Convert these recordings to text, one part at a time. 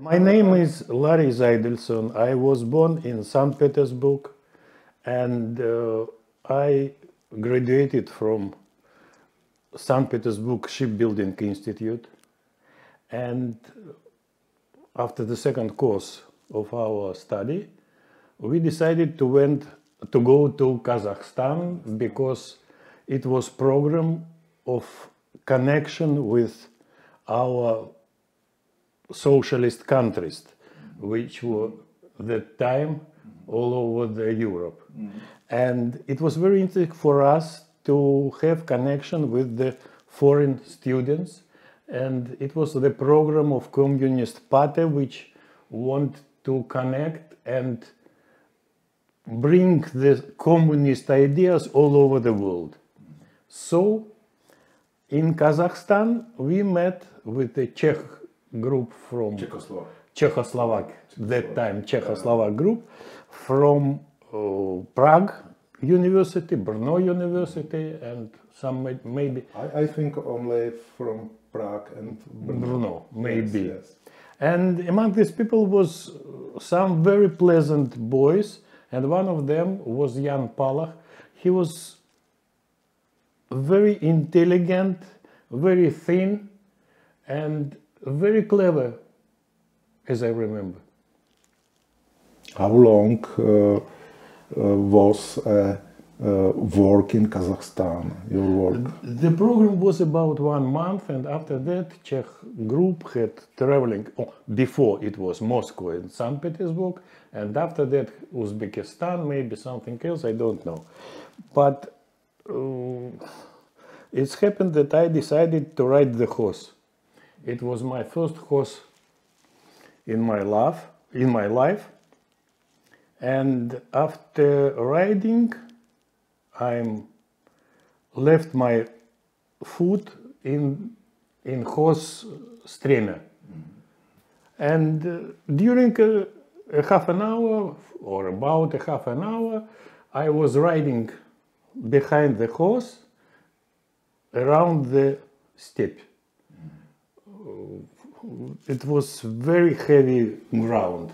My name is Larri Zaidelson. I was born in St. Petersburg, and I graduated from St. Petersburg Shipbuilding Institute. And after the second course of our study, we decided to go to Kazakhstan because it was program of connection with our socialist countries, which were at that time all over Europe. And it was very interesting for us to have connection with the foreign students. And it was the program of Communist Party which want to connect and bring the communist ideas all over the world. So in Kazakhstan we met with the Czech group from Czechoslovak, that time Czechoslovak group from Prague University, Brno University, and some maybe. I think only from Prague and Brno, maybe. Yes, yes. And among these people was some very pleasant boys, and one of them was Jan Palach. He was very intelligent, very thin, and very clever, as I remember. How long was work in Kazakhstan, your work? The program was about 1 month, and after that Czech group had traveling. Before it was Moscow and St. Petersburg, and after that Uzbekistan, maybe something else, I don't know. But it's happened that I decided to ride the horse. It was my first horse in my life, and after riding, I left my foot in horse trainer, and during a half an hour or about a half an hour, I was riding behind the horse around the steppe. It was very heavy ground,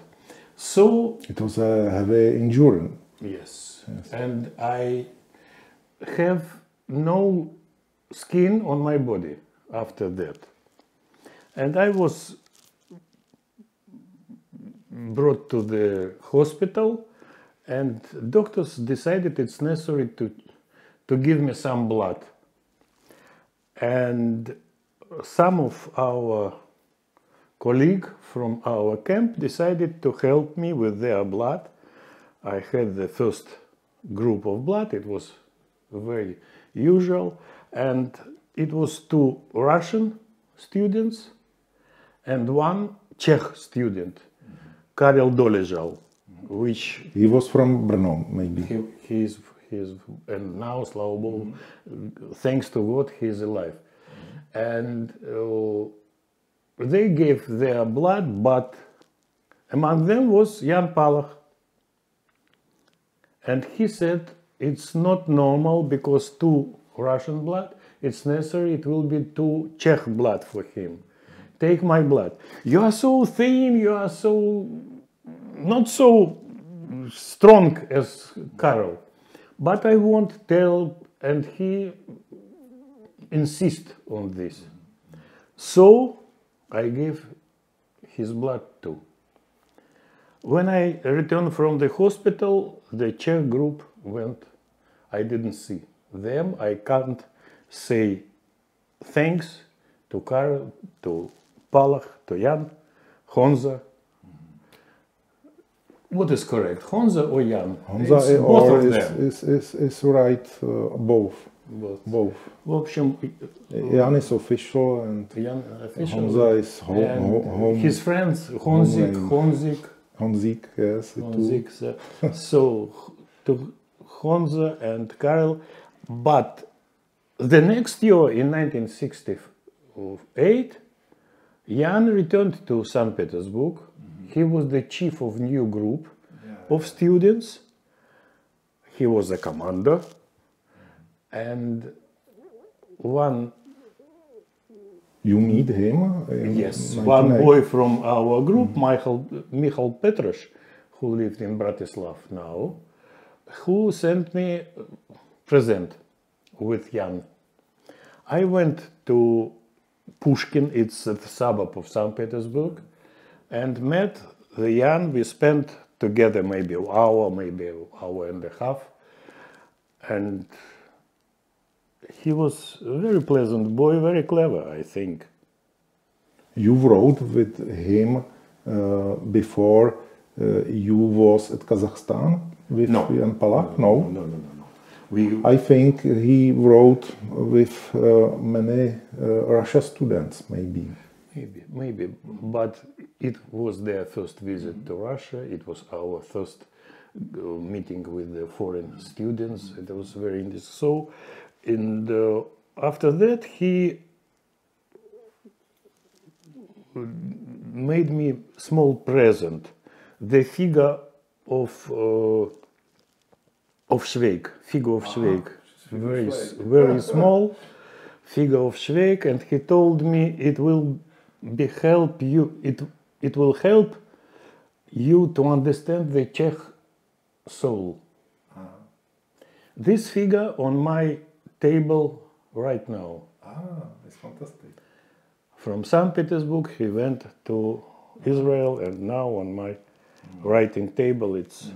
so it was a heavy endurance. Yes, and I have no skin on my body after that, and I was brought to the hospital, and doctors decided it's necessary to give me some blood, and some of our colleagues from our camp decided to help me with their blood. I had the first group of blood. It was very usual, and it was 2 Russian students and 1 Czech student, Karel Dolezal, which he was from Brno, maybe. He's and now, slava Bogu, thanks to God, he's alive. And they gave their blood, but among them was Jan Palach. And he said it's not normal because 2 Russian blood, it's necessary, it will be 2 Czech blood for him. Take my blood. You are so thin, you are so not so strong as Karel. But I won't tell, and he insists on this. So I gave his blood too. When I returned from the hospital, the Czech group went. I didn't see them. I can't say thanks to Karel, to Palach, to Jan, Honza. What is correct, Honza or Jan? Honza both or of them. is right, both. Both. В общем, Jan is official and Jan official. Honza is home. His friends, Honzik, yes. Honzik. So to Honza and Karel, but the next year in 1968, Jan returned to St. Petersburg. He was the chief of new group of students. He was a commander. And one You meet him? In Yes, 1980? one boy from our group, Michal Petroš, who lived in Bratislav now, who sent me a present with Jan. I went to Pushkin, it's a suburb of St. Petersburg, and met the Jan. We spent together maybe an hour, maybe an hour and a half, and he was a very pleasant boy, very clever, I think. You wrote with him before you was at Kazakhstan with Jan Palach? No. I think he wrote with many Russia students, maybe. Maybe, but it was their first visit to Russia. It was our first meeting with the foreign students. It was very interesting. So, and after that, he made me small present, the figure of Schweik, figure of Schweik, very small figure of Schweik, and he told me it will help you. It will help you to understand the Czech soul. This figure on my table right now. It's fantastic. From St. Petersburg, he went to Israel, and now on my writing table, it's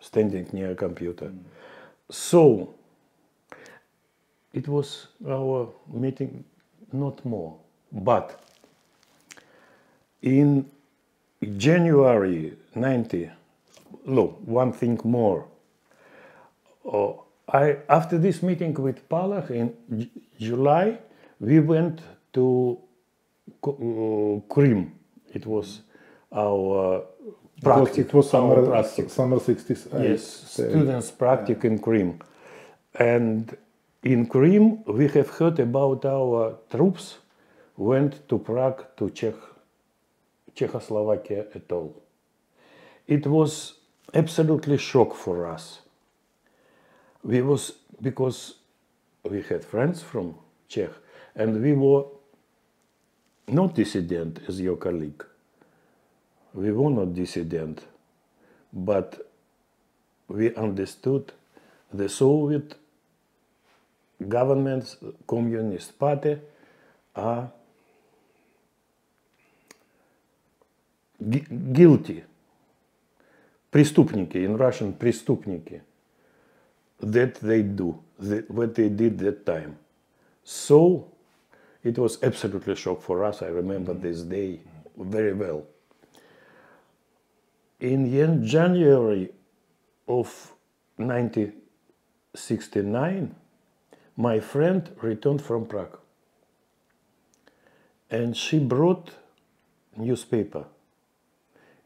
standing near a computer. So, it was our meeting, not more. But in January 90, one thing more. After this meeting with Palach in July, we went to Krim. It was our practice. It was summer 68. Yes, students' practice in Krim. And in Krim, we have heard about our troops went to Prague, to Czechoslovakia at all. It was absolutely shock for us. Because we had friends from Czech, and we were not dissident as your colleague. We were not dissident, but we understood the Soviet government's Communist Party are guilty. Преступники, in Russian, преступники. That they do, what they did that time. So, it was absolutely shock for us. I remember this day very well. In January of 1969, my friend returned from Prague. And she brought newspaper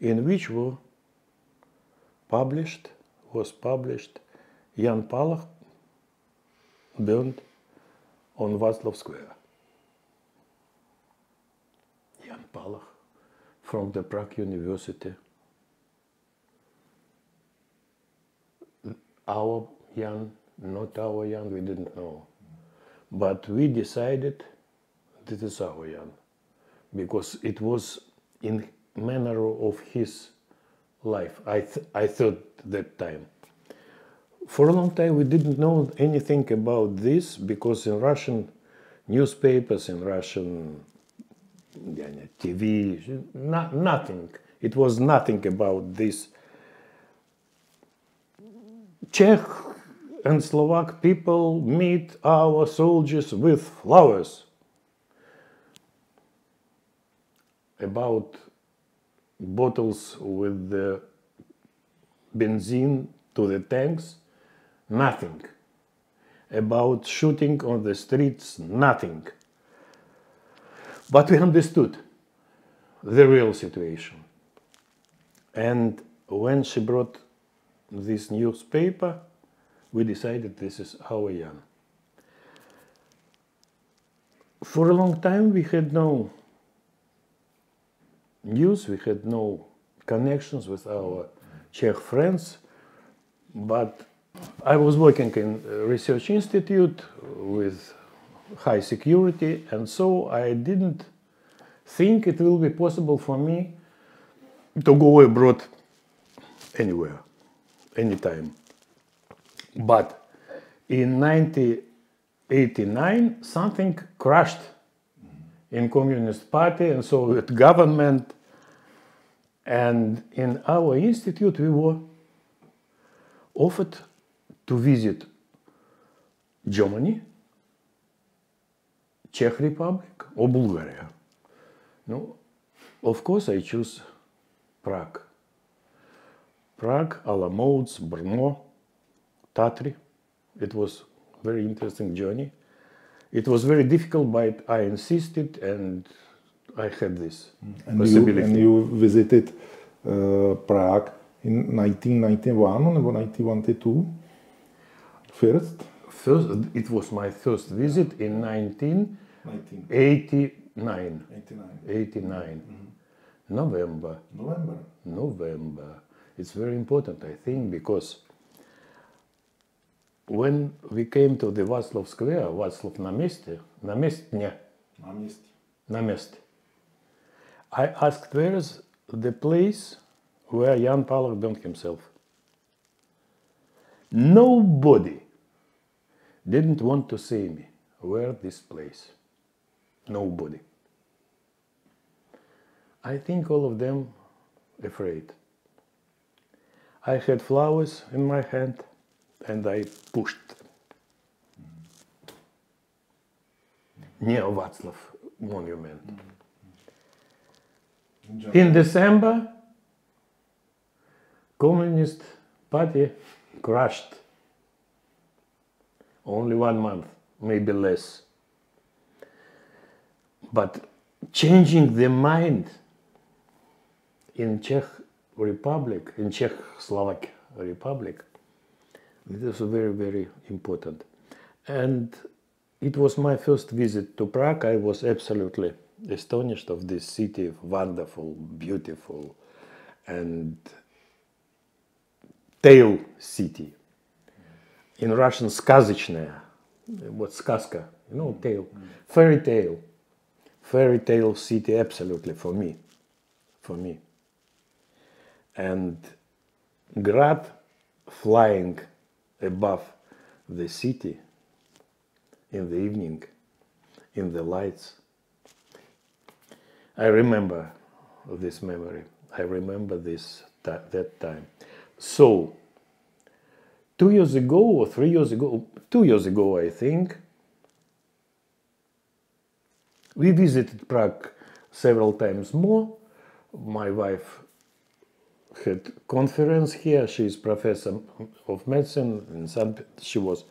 in which was published Jan Palach burned on Václav Square. Jan Palach from the Prague University. Our Jan, not our Jan, we didn't know. But we decided this is our Jan, because it was in manner of his life, I thought that time. For a long time we didn't know anything about this, because in Russian newspapers, in Russian TV, nothing. It was nothing about this. Czech and Slovak people meet our soldiers with flowers. About bottles with the benzene to the tanks, nothing. About shooting on the streets, nothing. But we understood the real situation. And when she brought this newspaper, we decided this is our Jan. For a long time we had no news, we had no connections with our Czech friends, but I was working in a research institute with high security, and so I didn't think it will be possible for me to go abroad anywhere, anytime. But in 1989, something crashed in Communist Party and Soviet government, and in our institute we were offered to visit Germany, Czech Republic, or Bulgaria. No, of course I choose Prague. Prague, Olomouc, Brno, Tatry. It was a very interesting journey. It was very difficult, but I insisted and I had this possibility. And you visited Prague in 1991 or 1992 first? It was my first visit in 1989. 89. November. It's very important, I think, because when we came to the Václav Square, Václav na месте, I asked where is the place where Jan Palach burned himself. Nobody didn't want to say me where this place. Nobody. I think all of them afraid. I had flowers in my hand and I pushed near Václav monument. In December, Communist Party crashed. Only 1 month, maybe less. But changing the mind in Czech Republic, in Czechoslovak Republic, it is very, very important. And it was my first visit to Prague. I was absolutely astonished of this city, wonderful, beautiful, and tale city. In Russian, сказочная. What сказка? You know, tale. Fairy tale. Fairy tale city, absolutely, for me. And Grad flying above the city in the evening, in the lights. I remember this memory. I remember that time. So, 2 years ago or 3 years ago, 2 years ago, I think, we visited Prague several times more. My wife had conference here. She is professor of medicine in she was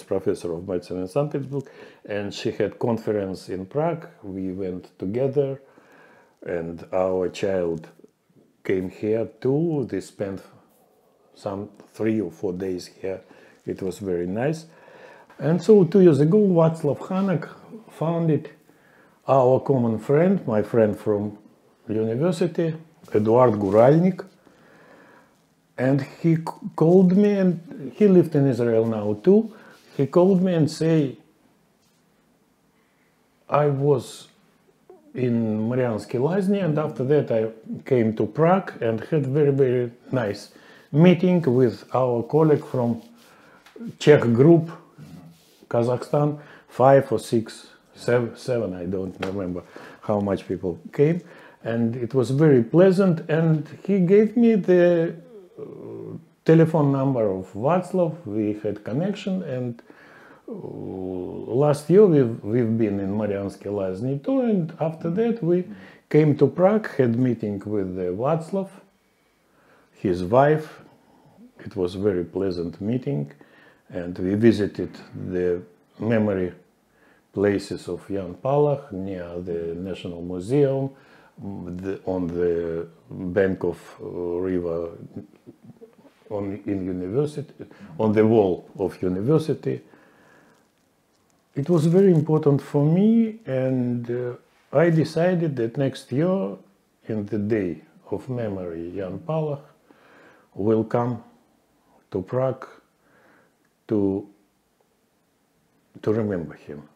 professor of medicine in St. Petersburg, and she had conference in Prague. We went together, and our child came here too. They spent some 3 or 4 days here. It was very nice. And so 2 years ago, Václav Hanek founded our common friend, my friend from university, Eduard Guralnik, and he called me, and he lived in Israel now too. He called me and say, I was in Mariansky Lazni, and after that I came to Prague and had very, very nice meeting with our colleague from Czech group, Kazakhstan, 5 or 6, 7, I don't remember how much people came. And it was very pleasant, and he gave me the telephone number of Václav. We had connection, and last year we've been in Mariansky Lazni too, and after that we came to Prague, had meeting with Václav, his wife. It was a very pleasant meeting, and we visited the memory places of Jan Palach near the National Museum, on the bank of river, in university, on the wall of university. It was very important for me, and I decided that next year, in the day of memory, Jan Palach will come to Prague to remember him.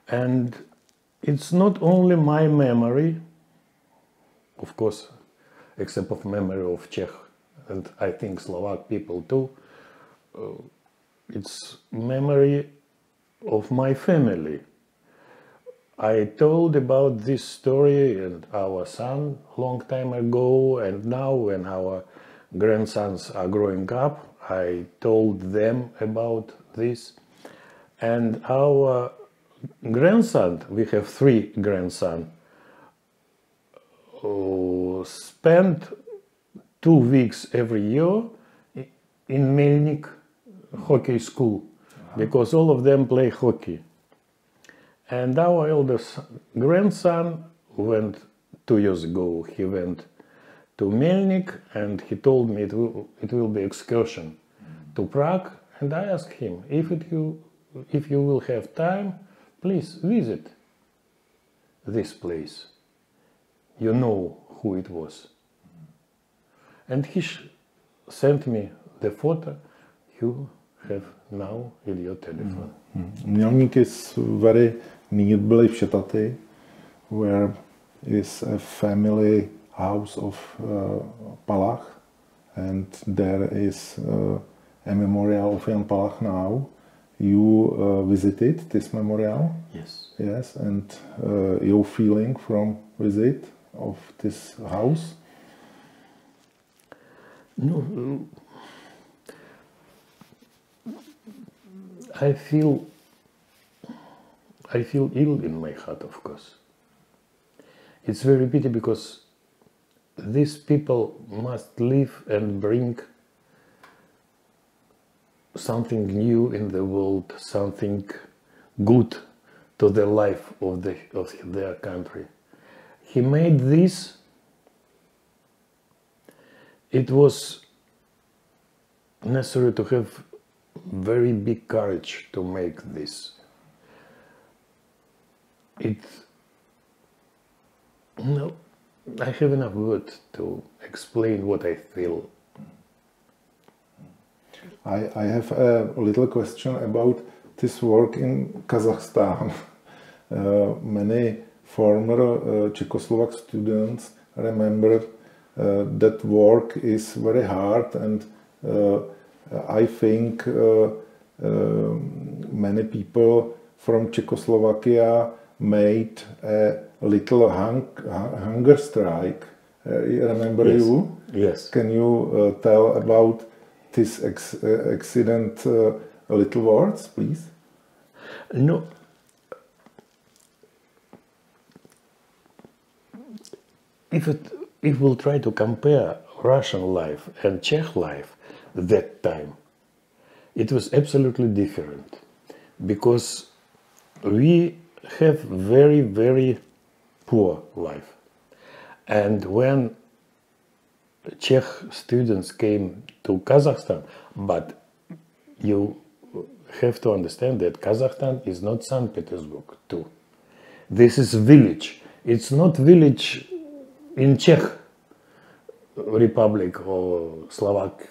And it's not only my memory, of course, except of memory of Czech and I think Slovak people too. It's memory of my family. I told about this story and our son long time ago, and now when our grandsons are growing up, I told them about this. And our grandson, we have 3 grandsons, spent 2 weeks every year in Melnik hockey school, because all of them play hockey. And our eldest grandson went 2 years ago. He went to Melnik, and he told me it will be excursion to Prague. And I asked him, if you will have time, please visit this place. You know who it was. And he sent me the photo you have now in your telephone. Melnik is very nearby Šetaty, where is a family house of Palach, and there is a memorial of Jan Palach now. You visited this memorial? Yes. Yes, and your feeling from visit of this house? No, I feel ill in my heart, of course. It's very pity because these people must live and bring something new in the world, something good to the life of their country. He made this. It was necessary to have very big courage to make this. No, I have enough words to explain what I feel. I have a little question about this work in Kazakhstan. Many former Czechoslovak students remember that work is very hard, and I think many people from Czechoslovakia made a little hunger strike. Remember Yes. you? Yes. Can you tell about this accident a little words, please? No. If we'll try to compare Russian life and Czech life that time, it was absolutely different, because we have very, very poor life. And when Czech students came to Kazakhstan, but you have to understand that Kazakhstan is not St. Petersburg too. This is village. It's not village in Czech Republic or Slovak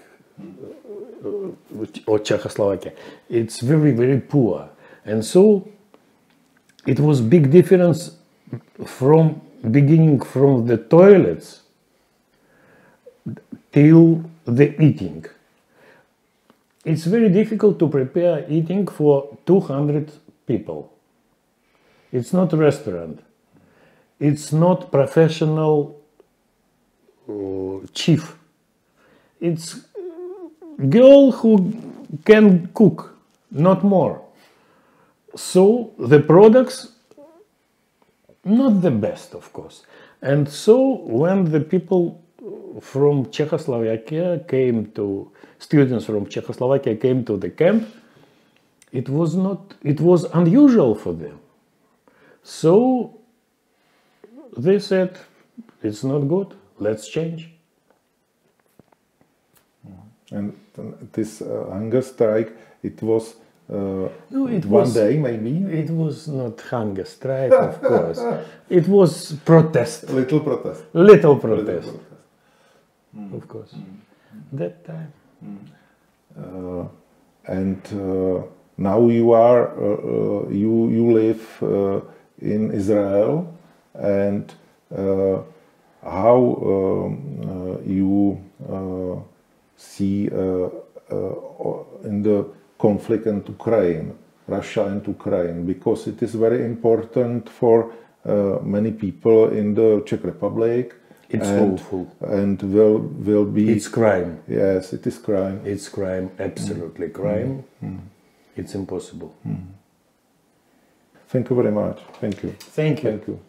or Czechoslovakia. It's very, very poor. And so it was big difference from beginning from the toilets till the eating. It's very difficult to prepare eating for 200 people. It's not a restaurant. It's not professional chef. It's girl who can cook, not more. So the products, not the best, of course. And so when the people from Czechoslovakia came to, students from Czechoslovakia came to the camp, it was unusual for them. So they said, it's not good, let's change. And this hunger strike, it was No, it one was, day maybe? It was not hunger strike, of course. It was protest. Little protest. Little protest. Of course. That time. And now you are you live in Israel, and how you see in the conflict in Ukraine, Russia and Ukraine, because it is very important for many people in the Czech Republic. It's awful. And will be... It's crime. Yes, it is crime. It's crime, absolutely crime. It's impossible. Thank you very much. Thank you. Thank you. Thank you.